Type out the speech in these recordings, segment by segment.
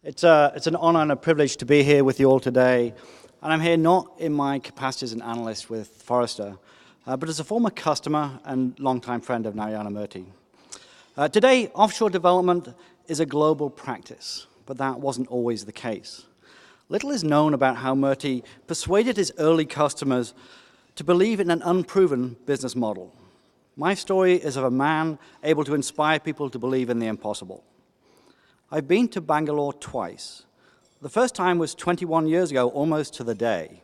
It's an honor and a privilege to be here with you all today. And I'm here not in my capacity as an analyst with Forrester, but as a former customer and longtime friend of Narayana Murthy. Today, offshore development is a global practice, but that wasn't always the case. Little is known about how Murthy persuaded his early customers to believe in an unproven business model. My story is of a man able to inspire people to believe in the impossible. I've been to Bangalore twice. The first time was 21 years ago, almost to the day.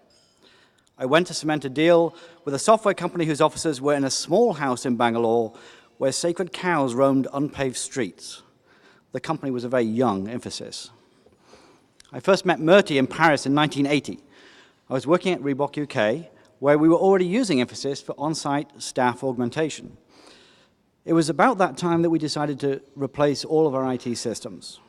I went to cement a deal with a software company whose offices were in a small house in Bangalore where sacred cows roamed unpaved streets. The company was a very young Infosys. I first met Murthy in Paris in 1980. I was working at Reebok UK, where we were already using Infosys for on-site staff augmentation. It was about that time that we decided to replace all of our IT systems.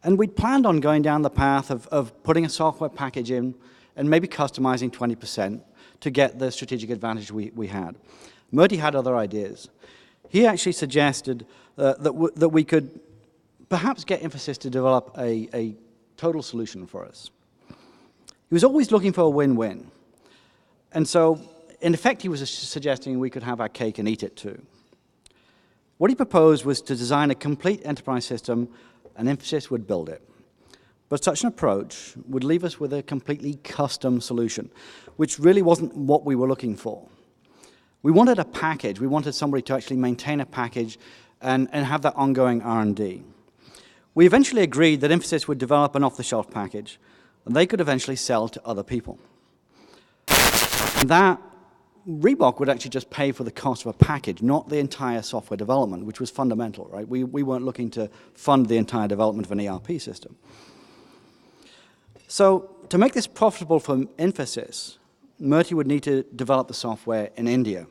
And we'd planned on going down the path of putting a software package in and maybe customizing 20% to get the strategic advantage we had. Murthy had other ideas. He actually suggested that we could perhaps get Infosys to develop a total solution for us. He was always looking for a win-win. And so, in effect, he was suggesting we could have our cake and eat it too. What he proposed was to design a complete enterprise system, and Infosys would build it. But such an approach would leave us with a completely custom solution, which really wasn't what we were looking for. We wanted a package. We wanted somebody to actually maintain a package and have that ongoing R&D. We eventually agreed that Infosys would develop an off-the-shelf package, and they could eventually sell to other people. And that Reebok would actually just pay for the cost of a package, not the entire software development, which was fundamental, right? We weren't looking to fund the entire development of an ERP system. So to make this profitable for Infosys, Murthy would need to develop the software in India.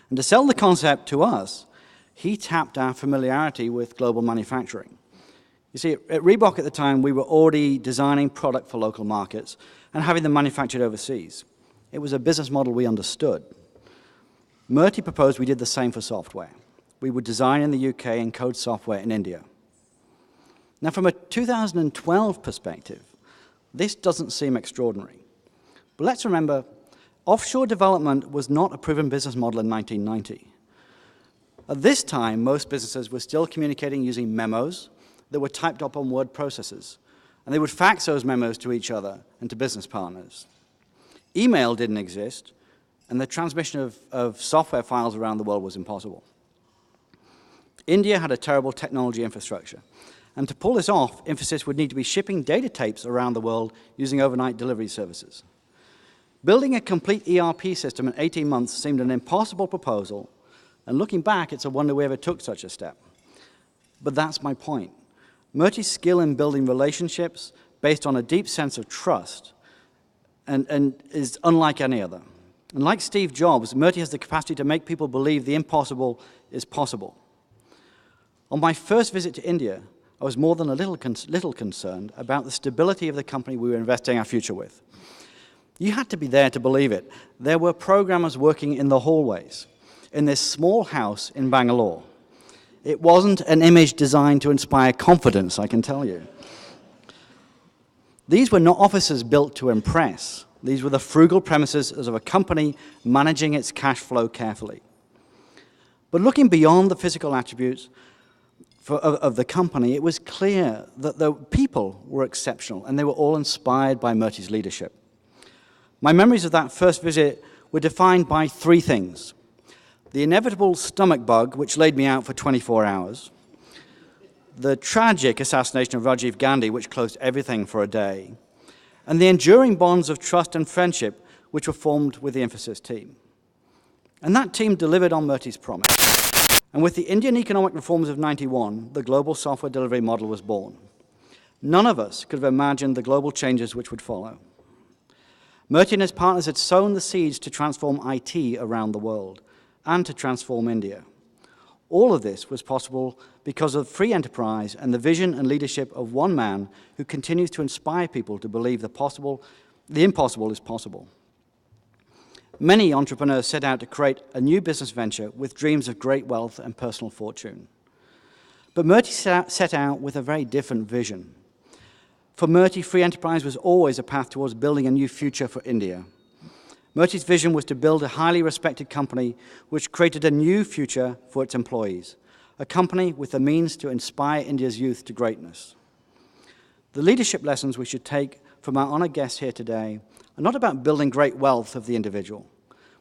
And to sell the concept to us, he tapped our familiarity with global manufacturing. You see, at Reebok at the time, we were already designing product for local markets and having them manufactured overseas. It was a business model we understood. Murthy proposed we did the same for software. We would design in the UK and code software in India. Now, from a 2012 perspective, this doesn't seem extraordinary. But let's remember, offshore development was not a proven business model in 1990. At this time, most businesses were still communicating using memos that were typed up on word processors, and they would fax those memos to each other and to business partners. Email didn't exist, and the transmission of software files around the world was impossible. India had a terrible technology infrastructure, and to pull this off, Infosys would need to be shipping data tapes around the world using overnight delivery services. Building a complete ERP system in 18 months seemed an impossible proposal, and looking back, it's a wonder we ever took such a step. But that's my point. Murthy's skill in building relationships based on a deep sense of trust and is unlike any other. And like Steve Jobs, Murthy has the capacity to make people believe the impossible is possible. On my first visit to India, I was more than a little concerned about the stability of the company we were investing our future with. You had to be there to believe it. There were programmers working in the hallways in this small house in Bangalore. It wasn't an image designed to inspire confidence, I can tell you. These were not offices built to impress. These were the frugal premises of a company managing its cash flow carefully. But looking beyond the physical attributes of the company, it was clear that the people were exceptional, and they were all inspired by Murthy's leadership. My memories of that first visit were defined by three things: the inevitable stomach bug, which laid me out for 24 hours, the tragic assassination of Rajiv Gandhi, which closed everything for a day, and the enduring bonds of trust and friendship which were formed with the Infosys team. And that team delivered on Murthy's promise. And with the Indian economic reforms of '91, the global software delivery model was born. None of us could have imagined the global changes which would follow. Murthy and his partners had sown the seeds to transform IT around the world and to transform India. All of this was possible because of free enterprise and the vision and leadership of one man who continues to inspire people to believe the impossible is possible. Many entrepreneurs set out to create a new business venture with dreams of great wealth and personal fortune. But Murthy set out with a very different vision. For Murty, free enterprise was always a path towards building a new future for India. Murty's vision was to build a highly respected company which created a new future for its employees, a company with the means to inspire India's youth to greatness. The leadership lessons we should take from our honored guests here today are not about building great wealth of the individual,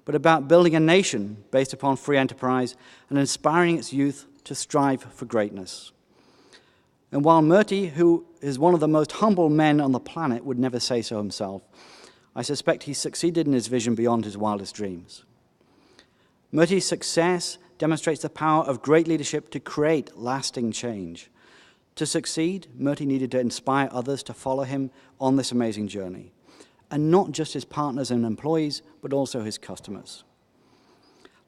but about building a nation based upon free enterprise and inspiring its youth to strive for greatness. And while Murty, who is one of the most humble men on the planet, would never say so himself, I suspect he succeeded in his vision beyond his wildest dreams. Murty's success demonstrates the power of great leadership to create lasting change. To succeed, Murty needed to inspire others to follow him on this amazing journey, and not just his partners and employees, but also his customers.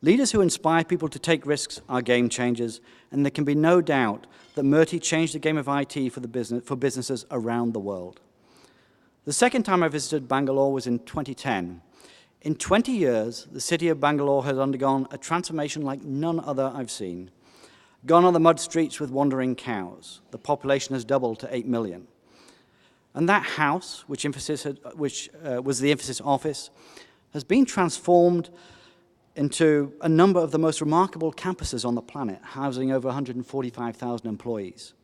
Leaders who inspire people to take risks are game changers, and there can be no doubt that Murty changed the game of IT for businesses around the world. The second time I visited Bangalore was in 2010. In 20 years, the city of Bangalore has undergone a transformation like none other I've seen. Gone are the mud streets with wandering cows. The population has doubled to 8 million. And that house, which was the Infosys office, has been transformed into a number of the most remarkable campuses on the planet, housing over 145,000 employees.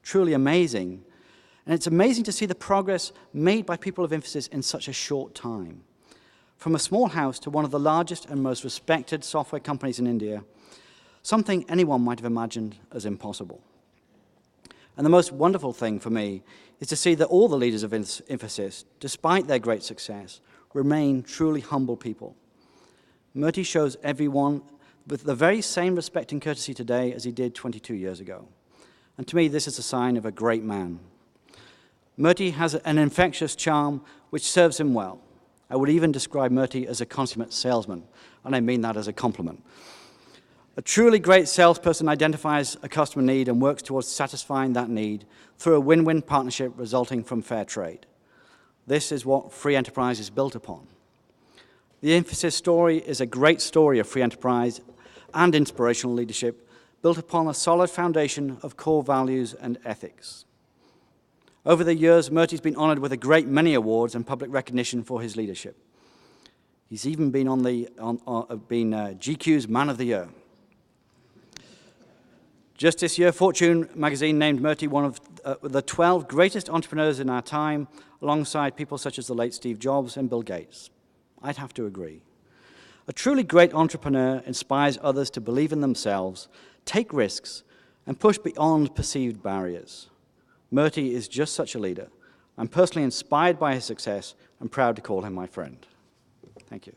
Truly amazing. And it's amazing to see the progress made by people of Infosys in such a short time. From a small house to one of the largest and most respected software companies in India, something anyone might have imagined as impossible. And the most wonderful thing for me is to see that all the leaders of Infosys, despite their great success, remain truly humble people. Murty shows everyone with the very same respect and courtesy today as he did 22 years ago. And to me, this is a sign of a great man. Murty has an infectious charm which serves him well. I would even describe Murty as a consummate salesman, and I mean that as a compliment. A truly great salesperson identifies a customer need and works towards satisfying that need through a win-win partnership resulting from fair trade. This is what free enterprise is built upon. The Infosys story is a great story of free enterprise and inspirational leadership built upon a solid foundation of core values and ethics. Over the years, Murty's been honored with a great many awards and public recognition for his leadership. He's even been GQ's Man of the Year. Just this year, Fortune magazine named Murty one of the 12 greatest entrepreneurs in our time, alongside people such as the late Steve Jobs and Bill Gates. I'd have to agree. A truly great entrepreneur inspires others to believe in themselves, take risks, and push beyond perceived barriers. Murty is just such a leader. I'm personally inspired by his success and proud to call him my friend. Thank you.